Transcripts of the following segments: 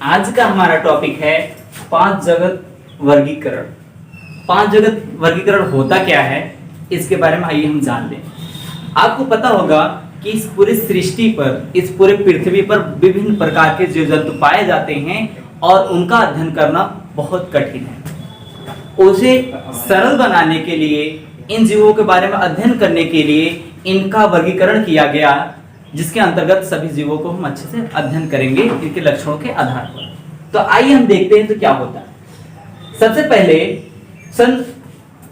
आज का हमारा टॉपिक है 5 जगत वर्गीकरण। 5 जगत वर्गीकरण होता क्या है, इसके बारे में आइए हम जान लें। आपको पता होगा कि इस पूरी सृष्टि पर, इस पूरे पृथ्वी पर विभिन्न प्रकार के जीव जंतु पाए जाते हैं और उनका अध्ययन करना बहुत कठिन है। उसे सरल बनाने के लिए, इन जीवों के बारे में अध्ययन करने के लिए इनका वर्गीकरण किया गया, जिसके अंतर्गत सभी जीवों को हम अच्छे से अध्ययन करेंगे इनके लक्षणों के आधार पर। तो आइए हम देखते हैं तो क्या होता है। सबसे पहले सन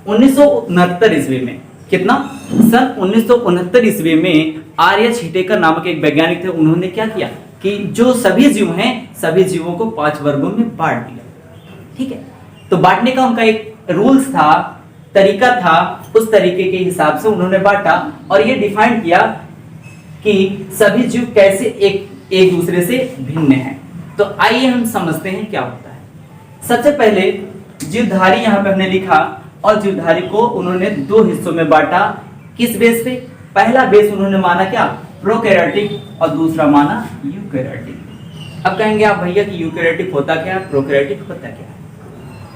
1969 ईस्वी में, कितना, सन 1969 ईस्वी में आर्य छिटेकर नामक एक वैज्ञानिक थे। उन्होंने क्या किया कि जो सभी जीव हैं, सभी जीवों को 5 वर्गों में बांट दिया। ठीक है, तो बांटने का उनका एक रूल्स था, तरीका था। उस तरीके के हिसाब से उन्होंने बांटा और ये डिफाइन किया कि सभी जीव कैसे एक दूसरे से भिन्न हैं। तो आइए हम समझते हैं क्या होता है। सबसे पहले जीवधारी यहाँ पे हमने लिखा और जीवधारी को उन्होंने 2 हिस्सों में बांटा। किस बेस पे? पहला बेस उन्होंने माना क्या, प्रोकैरियोटिक, और दूसरा माना यूकैरियोटिक। अब कहेंगे आप भैया कि यूकैरियोटिक होता क्या है, प्रोकैरियोटिक होता क्या है?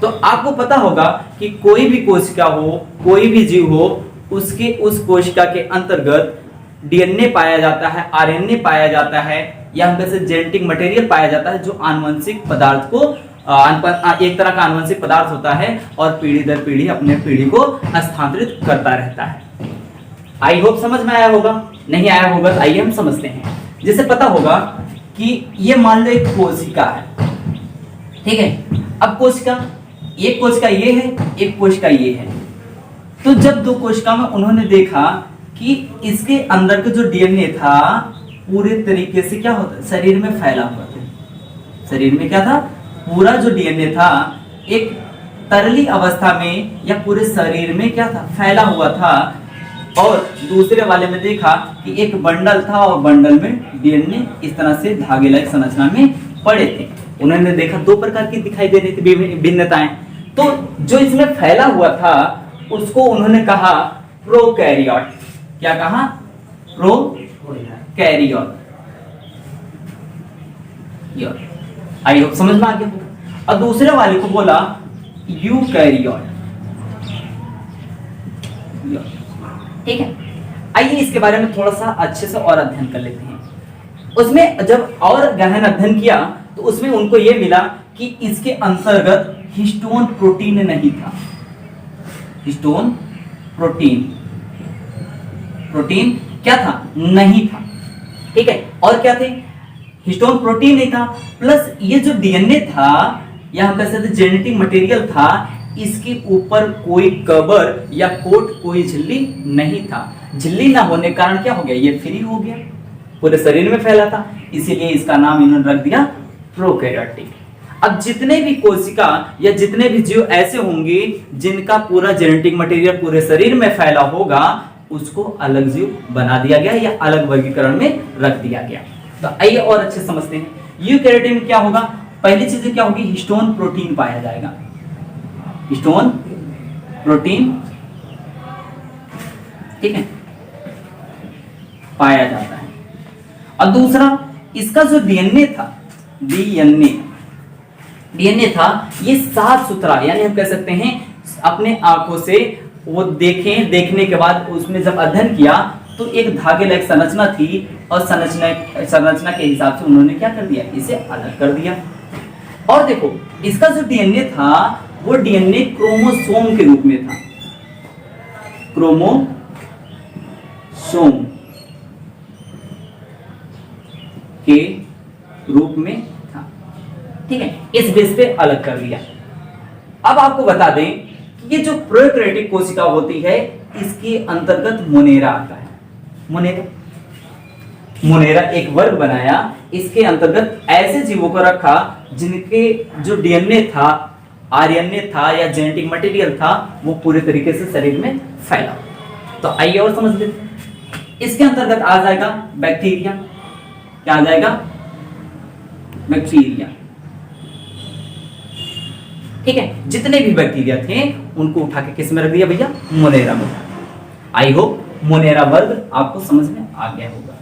तो आपको पता होगा कि कोई भी कोशिका हो, कोई भी जीव हो, उसके उस कोशिका के अंतर्गत डीएनए पाया जाता है, आरएनए पाया जाता है, या हम कहते हैं जेनेटिक मटेरियल पाया जाता है, जो आनुवंशिक पदार्थ को एक तरह का आनुवंशिक पदार्थ होता है और पीढ़ी दर पीढ़ी अपने पीढ़ी को स्थानांतरित करता रहता है। आई होप समझ में आया होगा। नहीं आया होगा तो आइए हम समझते हैं। जैसे पता होगा कि ये मान लो एक कोशिका है, ठीक है। अब कोशिका, एक कोशिका ये है, एक कोशिका ये है। तो जब 2 कोशिका में उन्होंने देखा कि इसके अंदर का जो डीएनए था पूरे तरीके से क्या होता है, शरीर में फैला हुआ था। शरीर में क्या था, पूरा जो डीएनए था एक तरली अवस्था में या पूरे शरीर में क्या था, फैला हुआ था। और दूसरे वाले में देखा कि एक बंडल था और बंडल में डीएनए इस तरह से धागे लाइक संरचना में पड़े थे। उन्होंने देखा 2 प्रकार की दिखाई दे रही थी भिन्नताएं। तो जो इसमें फैला हुआ था उसको उन्होंने कहा प्रोकैरियोट। क्या कहा? प्रोकैरियोट। आई होप समझ में आ गया। और दूसरे वाले को बोला यूकैरियोट। ठीक है, आइए इसके बारे में थोड़ा सा अच्छे से और अध्ययन कर लेते हैं। उसमें जब और गहन अध्ययन किया तो उसमें उनको यह मिला कि इसके अंतर्गत हिस्टोन प्रोटीन नहीं था। हिस्टोन प्रोटीन, प्रोटीन क्या था? नहीं था। ठीक है, और क्या थे? हिस्टोन प्रोटीन नहीं था, प्लस ये जो डीएनए था या हम कह सकते जेनेटिक मटेरियल था, इसके ऊपर कोई कवर या कोट, कोई झिल्ली नहीं था। झिल्ली ना होने के कारण क्या हो गया, ये फ्री हो गया, पूरे शरीर में फैला था, इसीलिए इसका नाम इन्होंने रख दिया प्रोकैरियोटिक। अब जितने भी कोशिका या जितने भी जीव ऐसे होंगे जिनका पूरा जेनेटिक मटेरियल पूरे शरीर में फैला होगा, उसको अलग जीव बना दिया गया या अलग वर्गीकरण में रख दिया गया। तो आइए और अच्छे समझते हैं। यूकैरियोटिक में क्या होगा? पहली चीज क्या होगी, हिस्टोन प्रोटीन पाया जाएगा। हिस्टोन प्रोटीन, ठीक है, पाया जाता है। और दूसरा, इसका जो डीएनए था, डीएनए था, ये साफ सुथरा, यानी हम कह सकते हैं अपने आंखों से वो देखें, देखने के बाद उसमें जब अध्ययन किया तो एक धागे लाइक संरचना थी और संरचना के हिसाब से उन्होंने क्या कर दिया, इसे अलग कर दिया। और देखो, इसका जो डीएनए था वो डीएनए क्रोमोसोम के रूप में था। क्रोमोसोम के रूप में था। ठीक है, इस बेस पे अलग कर दिया। अब आपको बता दें कि ये जो प्रोकैरियोटिक कोशिका होती है, इसके अंतर्गत मोनेरा आता है। मोनेरा एक वर्ग बनाया, इसके अंतर्गत ऐसे जीवों को रखा जिनके जो डीएनए था, आरएनए था या जेनेटिक मटेरियल था, वो पूरे तरीके से शरीर में फैला। तो आइए और समझ लेते हैं। इसके अंतर्गत आ जाएगा बैक्टीरिया। क्या आ जाएगा? बैक्टीरिया। ठीक है, जितने भी बैक्टीरिया थे उनको उठा के किस में रख दिया भैया? मोनेरा में। आई होप मोनेरा वर्ग आपको समझ में आ गया होगा।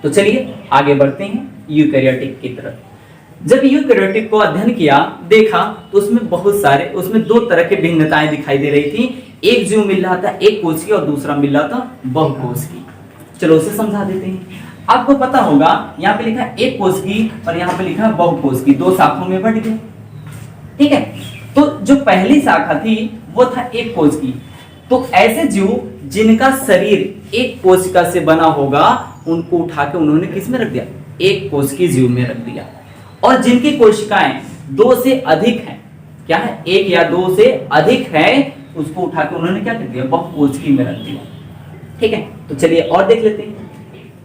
तो चलिए आगे बढ़ते हैं यूकैरियोटिक की तरफ। जब यूकैरियोटिक को अध्ययन किया, देखा तो उसमें दो तरह की भिन्नताएं दिखाई दे रही थी। एक जीव मिल रहा था एक कोशिकी और दूसरा मिल रहा था बहुकोशिकी। चलो उसे समझा देते हैं। आपको पता होगा यहाँ पे लिखा एक कोशिकी और यहाँ पे लिखा बहुकोशिकी, दो शाखाओं में बट गए। ठीक है, तो जो पहली शाखा थी वो था एक कोशिकी। तो ऐसे जीव जिनका शरीर एक कोशिका से बना होगा उनको उठा के उन्होंने किस में रख दिया, एक कोशिकीय जीव में रख दिया। और जिनकी कोशिकाएं दो से अधिक हैं, क्या है, एक या दो से अधिक है, उसको उठा के उन्होंने क्या कर दिया, बहुकोशिकीय में रख दिया। ठीक है, तो चलिए और देख लेते हैं।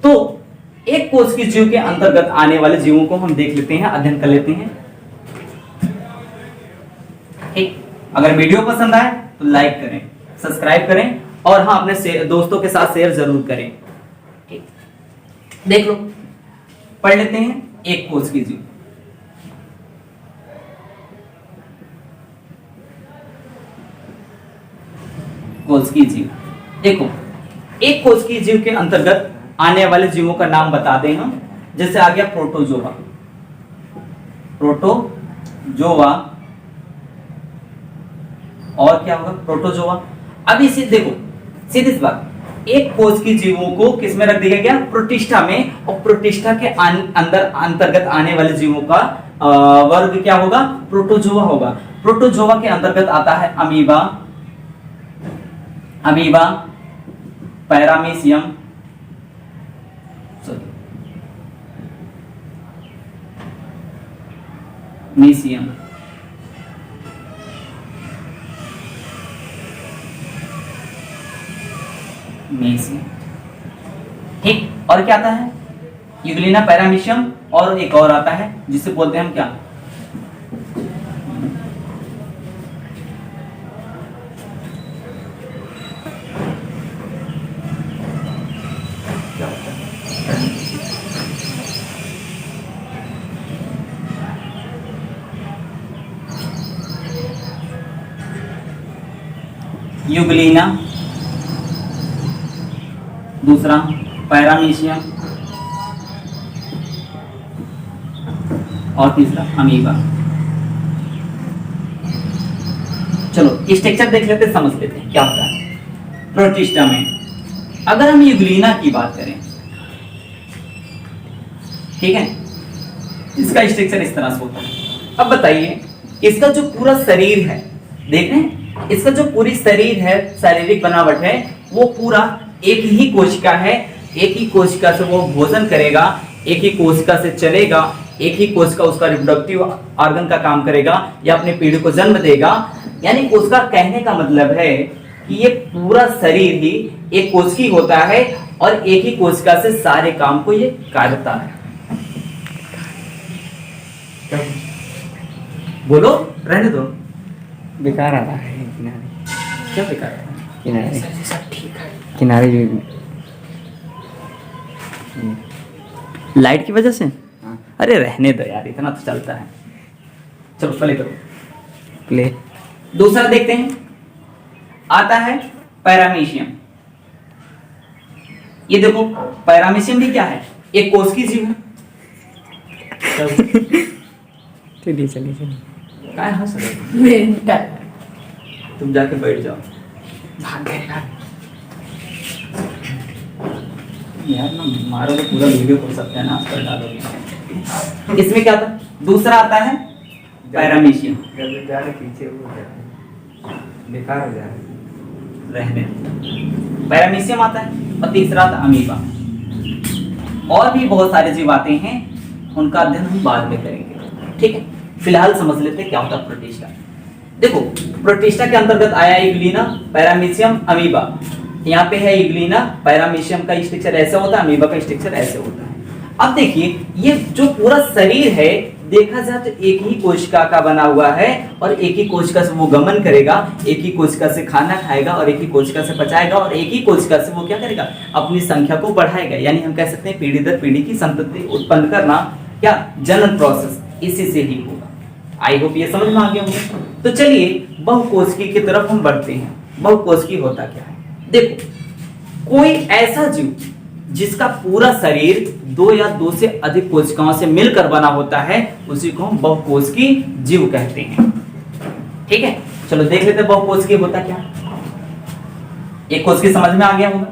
तो एक कोशिकीय जीव के अंतर्गत आने वाले जीवों को हम देख लेते हैं, अध्ययन कर लेते हैं। ठीक, अगर वीडियो पसंद आए तो लाइक करें, सब्सक्राइब करें और हाँ अपने दोस्तों के साथ शेयर जरूर करें। ठीक, देख लो, पढ़ लेते हैं एक कोशिकीय जीव। कोशिकीय जीव, देखो एक कोशिकीय जीव के अंतर्गत आने वाले जीवों का नाम बता दें हम। जैसे आ गया प्रोटोजोआ, प्रोटोजोआ और क्या होगा, प्रोटोजोआ। अब इसे देखो, सीधी सी बात, एक कोशिकीय जीवों को किस में रख दिया गया, प्रोटिस्टा में। और प्रोटिस्टा के अंदर अंतर्गत आने वाले जीवों का वर्ग क्या होगा, प्रोटोजोआ होगा। प्रोटोजोआ के अंतर्गत आता है अमीबा, अमीबा, पैरामीशियम, मीशियम, मीशियम। ठीक, और क्या आता है, यूग्लिना, पैरामीशियम और एक और आता है जिसे बोलते हैं हम क्या, यूग्लिना, दूसरा पैरामीशियम और तीसरा अमीबा। चलो स्ट्रक्चर देख लेते, समझ लेते हैं क्या होता है प्रोटिस्टा में। अगर हम यूग्लिना की बात करें, ठीक है, इसका स्ट्रक्चर इस तरह से होता है। अब बताइए, इसका जो पूरा शरीर है, देख रहे हैं, इसका जो पूरी शरीर है, शारीरिक बनावट है, वो पूरा एक ही कोशिका है। एक ही कोशिका से वो भोजन करेगा, एक ही कोशिका से चलेगा, एक ही कोशिका उसका रिप्रोडक्टिव ऑर्गन का काम करेगा या अपने पीढ़ी को जन्म देगा। यानी उसका कहने का मतलब है कि ये पूरा शरीर ही एक कोशिकी होता है और एक ही कोशिका से सारे काम को ये करता है। बोलो, रहने दो, बेकार आ रहा है किनारे। क्या बेकार है, किनारे सब ठीक है, किनारे जो लाइट की वजह से। हाँ। अरे रहने दो यार, इतना तो चलता है। चलो प्ले करो, प्ले। दूसरा देखते हैं, आता है पैरामीशियम। ये देखो, पैरामीशियम भी क्या है, एक कोशिकीय जीव है। चलिए चलिए चलिए, काय हंस रहे हो? तुम जाके बैठ जाओ, भाग गए भाग। यार ना मारो तो पूरा वीडियो को सत्यानाश कर डालोगे। इसमें क्या था, दूसरा आता है पैरामीशियम। पीछे वो बेकार हो जाए, रहने, पैरामीशियम आता है और तीसरा आता अमीबा। और भी बहुत सारे जीव आते हैं, उनका अध्ययन हम बाद में करेंगे। ठीक है, फिलहाल समझ लेते हैं क्या होता है प्रोटिस्टा। देखो, प्रोटिस्टा के अंतर्गत आया यूग्लिना, पैरामीशियम, अमीबा। यहाँ पे है यूग्लिना, पैरामीशियम का स्ट्रक्चर ऐसा होता है, अमीबा का स्ट्रक्चर ऐसे होता है। अब देखिए, ये जो पूरा शरीर है, देखा जाए तो एक ही कोशिका का बना हुआ है और एक ही कोशिका से वो गमन करेगा, एक ही कोशिका से खाना खाएगा और एक ही कोशिका से पचाएगा और एक ही कोशिका से वो क्या करेगा, अपनी संख्या को बढ़ाएगा। यानी हम कह सकते हैं पीढ़ी दर पीढ़ी की संतति उत्पन्न करना, क्या जनन प्रोसेस इसी से ही होगा। आई होप ये समझ में आ गया होगा। तो चलिए बहुकोशिकी की तरफ हम बढ़ते हैं। बहुकोशिकी होता क्या है, देखो, कोई ऐसा जीव जिसका पूरा शरीर दो या दो से अधिक कोशिकाओं से मिलकर बना होता है उसी को हम बहुकोशिकी जीव कहते हैं। ठीक है, चलो देख लेते हैं बहुकोशिकीय होता क्या। एक कोशिकी समझ में आ गया होगा।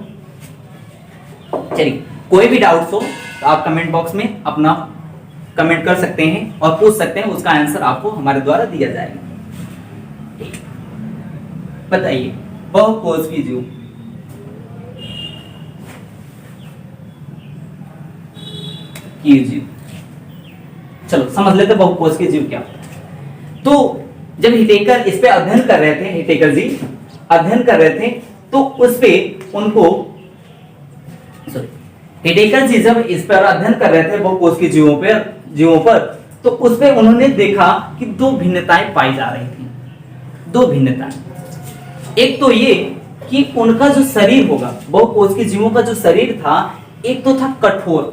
चलिए, कोई भी डाउट्स हो तो आप कमेंट बॉक्स में अपना कमेंट कर सकते हैं और पूछ सकते हैं, उसका आंसर आपको हमारे द्वारा दिया जाएगा। बताइए बहुकोशिकीय जीव। जीव, चलो समझ लेते हैं बहुकोशिकीय जीव क्या होता है। तो जब हिटेकर इस पे अध्ययन कर रहे थे, हिटेकर जी अध्ययन कर रहे थे, तो उस पे उनको हिटेकर जी जब इस पर अध्ययन कर रहे थे बहुकोशिकीय जीवों पर, तो उस पे उन्होंने देखा कि दो भिन्नताएं पाई जा रही थी। दो भिन्नताएं, एक तो ये कि उनका जो शरीर होगा, बहुकोशिकीय जीवों का जो शरीर था, एक तो था कठोर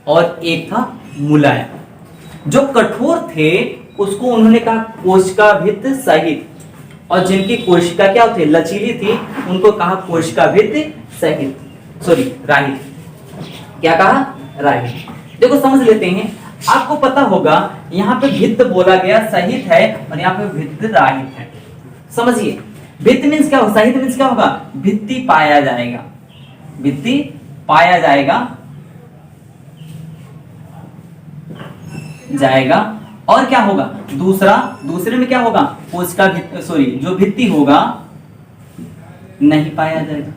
और एक था मुलायम। जो कठोर थे उसको उन्होंने कहा कोशिका भित्त सहित, और जिनकी कोशिका क्या होती लचीली थी उनको कहा कोशिका भित्त सहित, राहित। क्या कहा? राहित। देखो समझ लेते हैं, आपको पता होगा यहाँ पे भित्त बोला गया, सहित है, और यहाँ पे भित्त राहित है। समझिए, भित्त मीन्स क्या होगा, सहित मीन्स क्या होगा, भित्ति पाया जाएगा, भित्ति पाया जाएगा। और क्या होगा दूसरे में क्या होगा, कोशिका जो भित्ति होगा नहीं पाया जाएगा।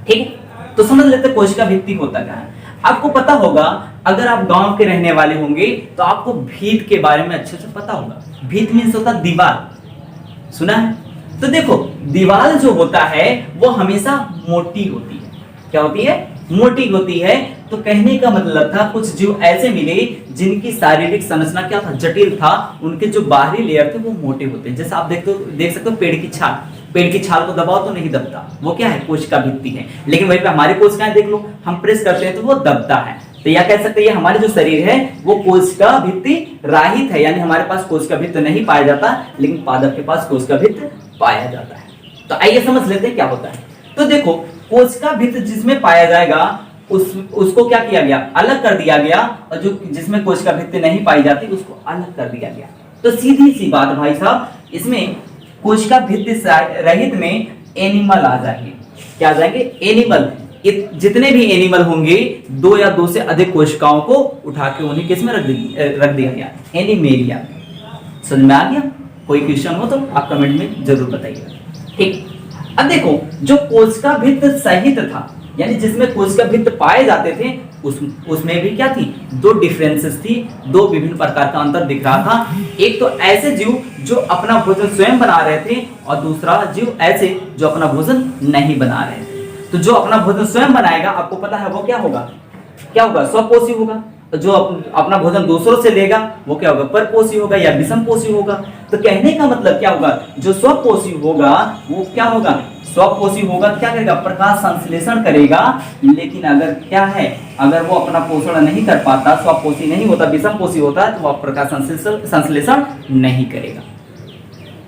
ठीक है, तो समझ लेते कोशिका भित्ति होता क्या है। आपको पता होगा, अगर आप गांव के रहने वाले होंगे तो आपको भीत के बारे में अच्छे से पता होगा। भीत मीन्स होता दीवार, सुना है? तो देखो, दीवार जो होता है वो हमेशा मोटी होती है। क्या होती है? मोटी होती है। तो कहने का मतलब था कुछ जीव ऐसे मिले जिनकी शारीरिक संरचना क्या था, जटिल था, उनके जो बाहरी लेयर थे वो मोटे होते हैं। जैसे आप देख सकते हो पेड़ की छाल को दबाओ तो नहीं दबता, वो क्या है, कोशिका भित्ति है। लेकिन वहीं पे हमारी कोशिकाएं देख लो, हम प्रेस करते हैं तो वो दबता है। तो यह कह सकते हैं हमारे जो शरीर है वो कोशिका भित्ति राहित है, यानी हमारे पास कोशिका भित्त नहीं पाया जाता, लेकिन पादप के पास कोशिका भित्त पाया जाता है। तो आइए समझ लेते हैं क्या होता है। तो देखो, कोशिका भित्त जिसमें पाया जाएगा उसको क्या किया गया, अलग कर दिया गया, और जो जिसमें कोशिका भित्त नहीं पाई जाती उसको अलग कर दिया गया। तो सीधी सी बात भाई साहब, इसमें कोशिका भित्त रहित में एनिमल आ जाएंगे। क्या आ जाएंगे? एनिमल। जितने भी एनिमल होंगे, दो या दो से अधिक कोशिकाओं को उठा के उन्हें किस में रख दिया गया, एनिमेलिया। समझ में आ गया? कोई क्वेश्चन हो तो आप कमेंट में जरूर बताइए। ठीक, अब देखो, जो कोशिका भित्त सहित था, यानी जिसमें कोशिका भित्त पाए जाते थे, उसमें भी क्या थी, दो डिफरेंसेस थी, दो विभिन्न प्रकार का अंतर दिख रहा था। एक तो ऐसे जीव जो अपना भोजन स्वयं बना रहे थे, और दूसरा जीव ऐसे जो अपना भोजन नहीं बना रहे थे। तो जो अपना भोजन स्वयं बनाएगा, आपको पता है वो क्या होगा, स्वपोषी होगा। जो अपना भोजन दूसरों से लेगा वो क्या होगा, परपोषी होगा या विषमपोषी होगा। तो कहने का मतलब क्या होगा, जो स्वपोषी होगा वो क्या होगा, स्वपोषी होगा, क्या करेगा, प्रकाश संश्लेषण करेगा। लेकिन अगर क्या है, अगर वो अपना पोषण नहीं कर पाता, स्वपोषी नहीं होता, विषमपोषी होता, तो वह प्रकाश संश्लेषण नहीं करेगा।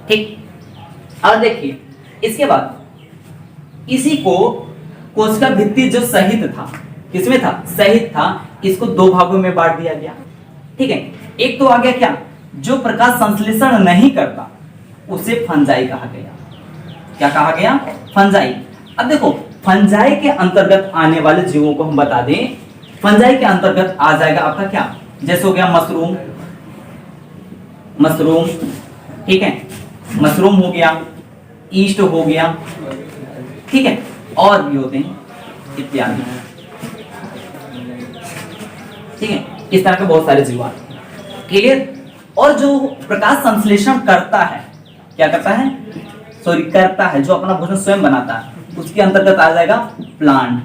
ठीक, और देखिए इसके बाद इसी को कोशिका भित्ति जो सहित था, किसमें था, सहित था, इसको दो भागों में बांट दिया गया। ठीक है, एक तो आ गया क्या, जो प्रकाश संश्लेषण नहीं करता, उसे फंजाई कहा गया। क्या कहा गया, फंजाई। अब देखो, फंजाई के अंतर्गत आने वाले जीवों को हम बता दें। फंजाई के अंतर्गत आ जाएगा आपका क्या, जैसे हो गया मशरूम, ठीक है, मशरूम हो गया, ईस्ट हो गया, ठीक है, और भी होते हैं इत्यादि। ठीक है, इस तरह के बहुत सारे जीव आते हैं। क्लियर? और जो प्रकाश संश्लेषण करता है, क्या करता है, करता है, जो अपना भोजन स्वयं बनाता है, उसके अंतर्गत आ जाएगा प्लांट।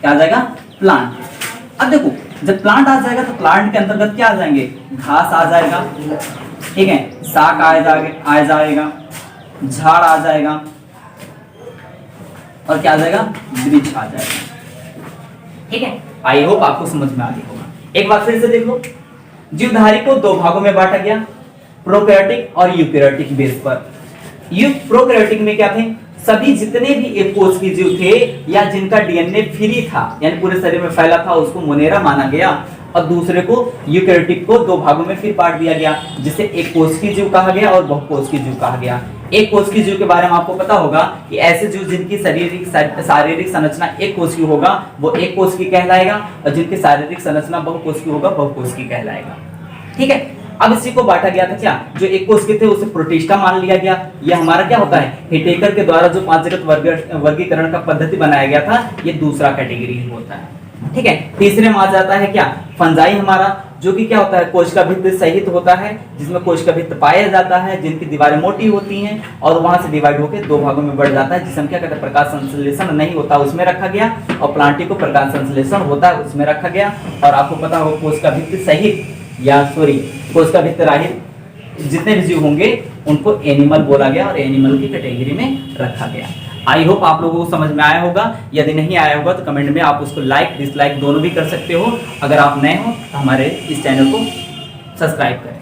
क्या आ जाएगा, प्लांट। अब देखो, जब प्लांट आ जाएगा तो प्लांट के अंतर्गत क्या आ जाएंगे, घास आ जाएगा, ठीक है, शाक आ जाएगा, झाड़ आ जाएगा, और क्या आ जाएगा, वृक्ष आ जाएगा। ठीक है, आई होप आपको समझ में आ गया होगा। एक बार फिर से देख लो, जीवधारी को दो भागों में बांटा गया, प्रोकैरियोटिक और यूकैरियोटिक बेस पर। प्रोकैरियोटिक में क्या थे, सभी जितने भी एक कोष के जीव थे या जिनका डीएनए फ्री था यानी पूरे शरीर में फैला था उसको मोनेरा माना गया और दूसरे को यूकैरियोटिक को दो भागों में फिर बांट दिया गया जिसे एक कोशिकीय जीव कहा गया और बहुकोशिकीय जीव कहा गया। एक कोशिकीय जीव के बारे में आपको पता होगा कि ऐसे जीव जिनकी शारीरिक संरचना एक कोशिकीय होगा वो एक कोशिकीय कहलाएगा और जिनकी शारीरिक संरचना बहुकोशिकीय होगा बहुकोशिकीय कहलाएगा। ठीक है, अब इसी को बांटा गया था क्या, जो एक कोशिकीय थे उसे प्रोटिस्टा मान लिया गया। यह हमारा क्या होता है, हिटेकर के द्वारा जो 5 जगत वर्गीकरण का पद्धति बनाया गया था, ये दूसरा कैटेगरी होता है। ठीक है, तीसरे में आ जाता है क्या, फंजाई हमारा, जो कि क्या होता है, कोशिका भित्ति सहित होता है जिसमें कोशिका भित्ति पाया जाता है जिनकी दीवारें मोटी होती हैं और वहां से डिवाइड होकर दो भागों में बढ़ जाता है, जिसे हम क्या कहते हैं, प्रकाश संश्लेषण नहीं होता उसमें रखा गया और प्लांटी को प्रकाश संश्लेषण होता है उसमें रखा गया। और आपको पता हो कोशिका भित्ति सहित या कोशिका भित्ति रहित जितने भी जीव होंगे उनको एनिमल बोला गया और एनिमल की कैटेगरी में रखा गया। आई होप आप लोगों को समझ में आया होगा। यदि नहीं आया होगा तो कमेंट में आप उसको लाइक डिसलाइक दोनों भी कर सकते हो। अगर आप नए हो तो हमारे इस चैनल को सब्सक्राइब करें।